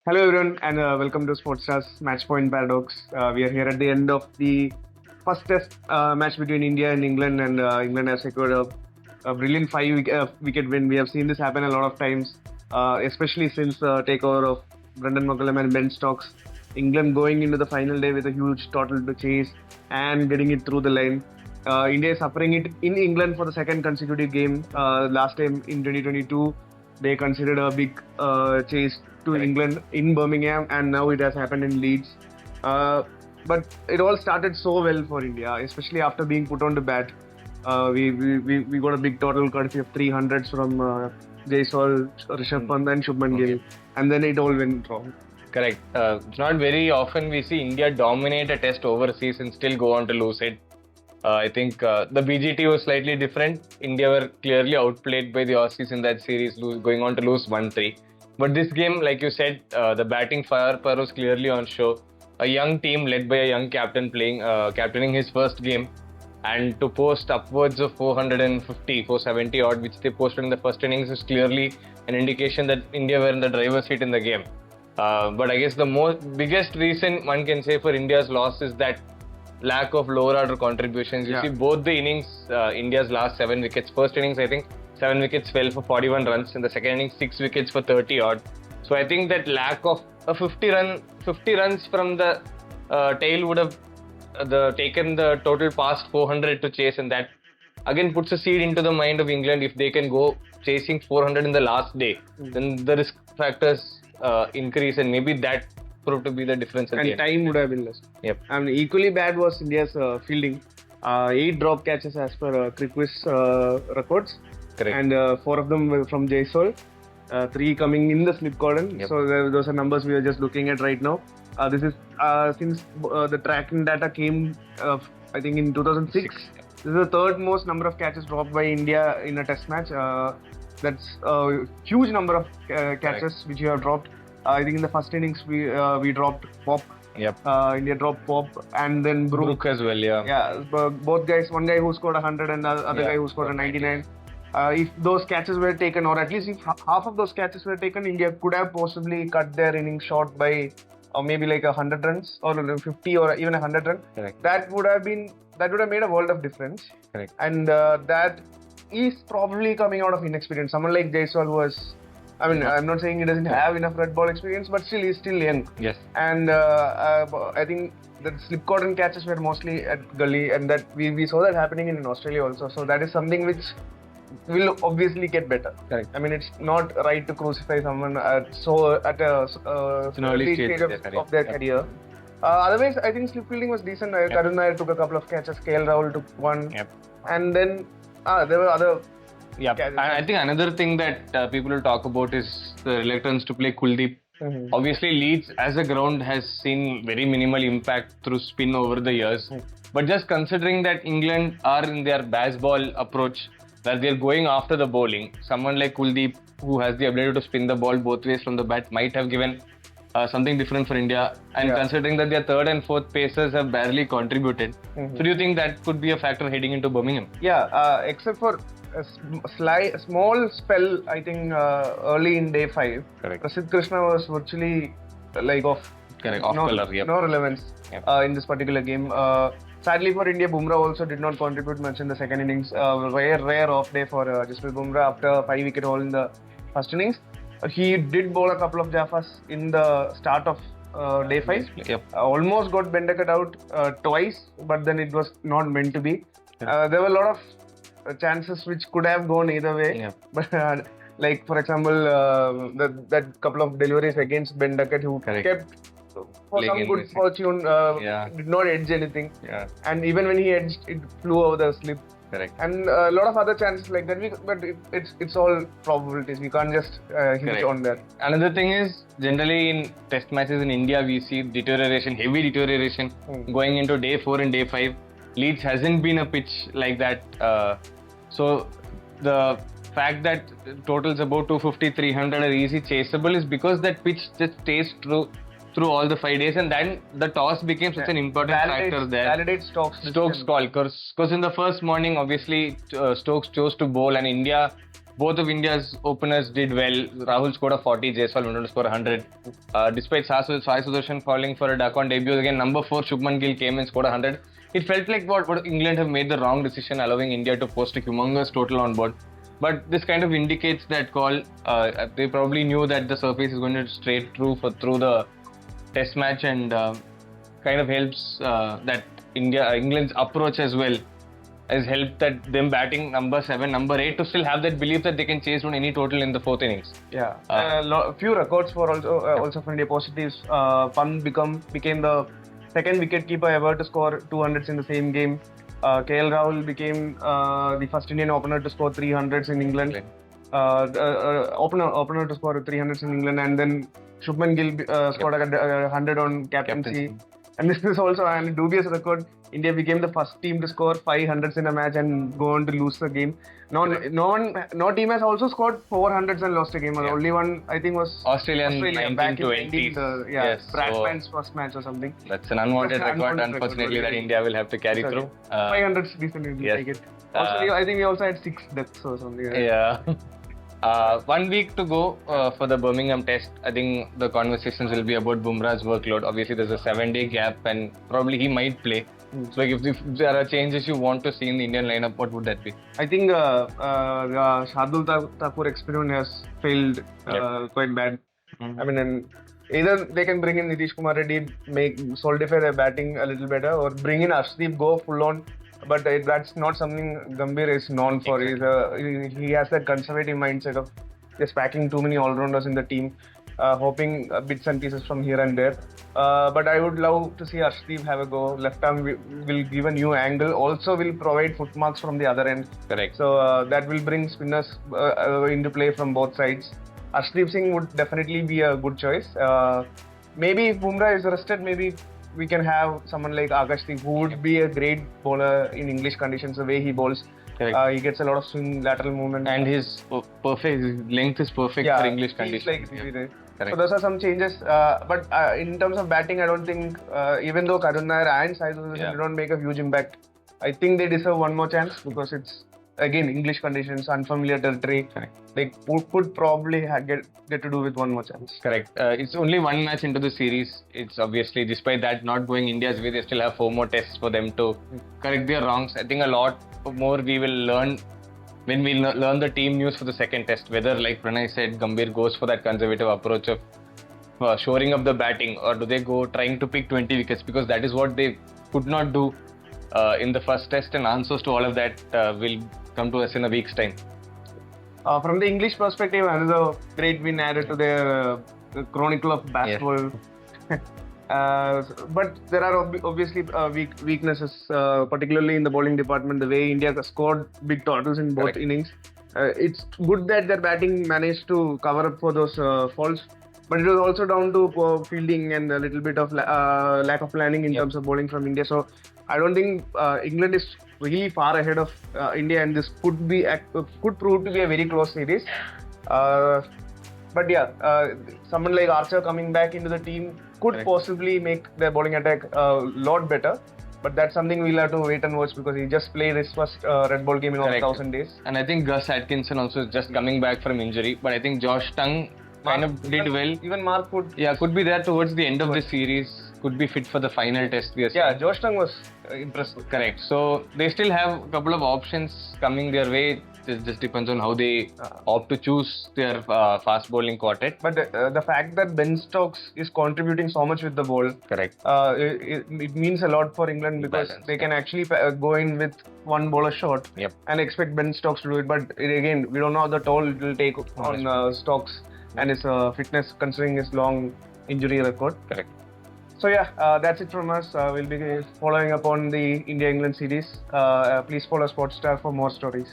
Hello everyone and welcome to Sportstar's Match Point Paradox. We are here at the end of the first test match between India and England, and England has secured a brilliant five wicket win. We have seen this happen a lot of times, especially since the takeover of Brendan McCullum and Ben Stokes. England going into the final day with a huge total to chase and getting it through the line. India is suffering it in England for the second consecutive game. Last time in 2022, they considered a big chase to England in Birmingham, and now it has happened in Leeds. But it all started so well for India, especially after being put on to bat. We got a big total courtesy of 300s from Jaiswal, Rishabh Pant, and Shubman Gill, and then it all went wrong. Correct. It's not very often we see India dominate a test overseas and still go on to lose it. I think the BGT was slightly different. India were clearly outplayed by the Aussies in that series, going on to lose 1-3. But this game, like you said, the batting firepower was clearly on show. A young team led by a young captain captaining his first game, and to post upwards of 450, 470 odd, which they posted in the first innings, is clearly an indication that India were in the driver's seat in the game. But I guess the biggest reason one can say for India's loss is that lack of lower order contributions. You see both the innings, India's last 7 wickets. First innings, I think 7 wickets fell for 41 runs. In the second innings, 6 wickets for 30 odd. So I think that lack of a 50 runs from the tail would have taken the total past 400 to chase, and that again puts a seed into the mind of England. If they can go chasing 400 in the last day, then the risk factors increase, and maybe that proved to be the difference at the end. And time would have been less. Yep. And equally bad was India's fielding. 8 drop catches as per Cricket's records. Correct. And 4 of them were from Jaiswal, 3 coming in the slip cordon. Yep. So those are numbers we are just looking at right now. This is since the tracking data came, I think in 2006. This is the third most number of catches dropped by India in a test match. That's a huge number of catches which you have dropped. I think in the first innings we dropped Pop. Yep. India dropped Pop and then Brook as well, yeah. Yeah, both guys, one guy who scored 100 and the other guy who scored a 99. If those catches were taken, or at least if half of those catches were taken, India could have possibly cut their innings short by maybe like 100 runs or 50 or even 100 runs. Correct. That would have made a world of difference. Correct. And that is probably coming out of inexperience. Someone like Jaiswal who was, I'm not saying he doesn't have enough red ball experience, but still he's still young. Yes. And I think the slip cordon catches were mostly at gully, and that we saw that happening in Australia also. So that is something which will obviously get better. Correct. It's not right to crucify someone at a an early stage of their career. Otherwise, I think slip fielding was decent. Karun Nair took a couple of catches, KL Rahul took one, and then there were other. Yeah, and I think another thing that people will talk about is the reluctance to play Kuldeep. Mm-hmm. Obviously, Leeds as a ground has seen very minimal impact through spin over the years. But just considering that England are in their baseball approach, where they're going after the bowling, someone like Kuldeep, who has the ability to spin the ball both ways from the bat, might have given something different for India. And considering that their third and fourth pacers have barely contributed, so do you think that could be a factor heading into Birmingham? Yeah, except for a small spell, I think early in day 5, Correct. Prasidh Krishna was virtually off. Correct, off color, yep. No relevance Yep. in this particular game. Sadly for India, Bumrah also did not contribute much in the second innings. Rare off day for Jasprit Bumrah after a 5-wicket haul in the first innings. He did bowl a couple of Jaffas in the start of day 5. Yep. Almost got Bendakat out twice, but then it was not meant to be. There were a lot of chances which could have gone either way. Yeah. But like for example, that couple of deliveries against Bendakat, who kept for some good fortune did not edge anything. Yeah. And even when he edged, it flew over the slip. Correct. And a lot of other chances like that. But it's all probabilities. We can't just hit on that. Another thing is, generally in test matches in India, we see deterioration, heavy deterioration going into day 4 and day 5. Leeds hasn't been a pitch like that. So the fact that totals about 250, 300 are easy chaseable is because that pitch just stays through all the 5 days, and then the toss became such an important factor there. Validates Stokes' call, because in the first morning, obviously Stokes chose to bowl, and India both of India's openers did well. Rahul scored a 40, Jaiswal went on to score 100. Despite Sai Sudarshan falling for a duck on debut, again number 4 Shubman Gill came and scored 100. It felt like what England have made the wrong decision, allowing India to post a humongous total on board. But this kind of indicates that call. They probably knew that the surface is going to straight through the test match, and kind of helps that England's approach as well has helped that them batting number 7, number 8 to still have that belief that they can chase down any total in the 4th innings. Yeah, few records for also for India positives. Pant became the second wicketkeeper ever to score 200s in the same game. KL Rahul became the first Indian opener to score 300s in England. Opener to score 300s in England, and then Shubman Gill scored a 100 on captaincy. And this is also a dubious record. India became the first team to score 500s in a match and go on to lose the game. No team has also scored 400s and lost a game. Yeah. Only one, I think, was Australia back in 1920s. yes, Bradman's first match or something. That's an unwanted record, unfortunately, that India will have to carry through. 500s decently, yes. take it. Also, I think we also had 6 deaths or something. Yeah. 1 week to go for the Birmingham Test. I think the conversations will be about Bumrah's workload. Obviously, there's a 7-day gap, and probably he might play. So, if there are changes you want to see in the Indian lineup, what would that be? I think the Shardul Thakur experiment has failed quite bad. I mean, and either they can bring in Nitish Kumar Reddy, solidify their batting a little better, or bring in Arshdeep, go full on. But that's not something Gambhir is known for. Exactly. He has that conservative mindset of just packing too many all-rounders in the team, hoping bits and pieces from here and there. But I would love to see Arshdeep have a go. Left arm will give a new angle. Also will provide footmarks from the other end. Correct. So that will bring spinners into play from both sides. Arshdeep Singh would definitely be a good choice. Maybe if Bumrah is rested, maybe we can have someone like Akashdeep, who would be a great bowler in English conditions. The way he bowls, he gets a lot of swing, lateral movement, and his length is perfect for English conditions. So those are some changes. But in terms of batting, I don't think, even though Karun Nair and Sai Sudarshan don't make a huge impact, I think they deserve one more chance, because it's again English conditions, unfamiliar territory. Correct. They could probably get to do with one more chance. Correct. It's only 1 match into the series. It's obviously, despite that not going India's way, they still have 4 more tests for them to correct their wrongs. I think a lot more we will learn when we learn the team news for the second test. Whether, like Pranay said, Gambhir goes for that conservative approach of shoring up the batting, or do they go trying to pick 20 wickets, because that is what they could not do in the first test, and answers to all of that will come to us in a week's time. From the English perspective, another great win added to their chronicle of basketball. But there are obviously weaknesses, particularly in the bowling department. The way India scored big totals in both innings. It's good that their batting managed to cover up for those faults, but it was also down to poor fielding and a little bit of lack of planning in terms of bowling from India. So I don't think England is really far ahead of India, and this could prove to be a very close series. But someone like Archer coming back into the team could possibly make their bowling attack a lot better. But that's something we'll have to wait and watch, because he just played his first red ball game in 1,000 days. And I think Gus Atkinson also is just coming back from injury. But I think Josh Tongue kind of did well. Even Mark could be there towards the end of the series. Could be fit for the final test. Josh Tongue was impressive. Correct. So they still have a couple of options coming their way. It just depends on how they opt to choose their fast bowling quartet. But the fact that Ben Stokes is contributing so much with the ball, correct, it means a lot for England, because they can actually go in with one bowler short and expect Ben Stokes to do it. But again, we don't know how the toll it will take on Stokes and his fitness, considering his long injury record. Correct. So that's it from us. We'll be following up on the India-England series. Please follow Sportstar for more stories.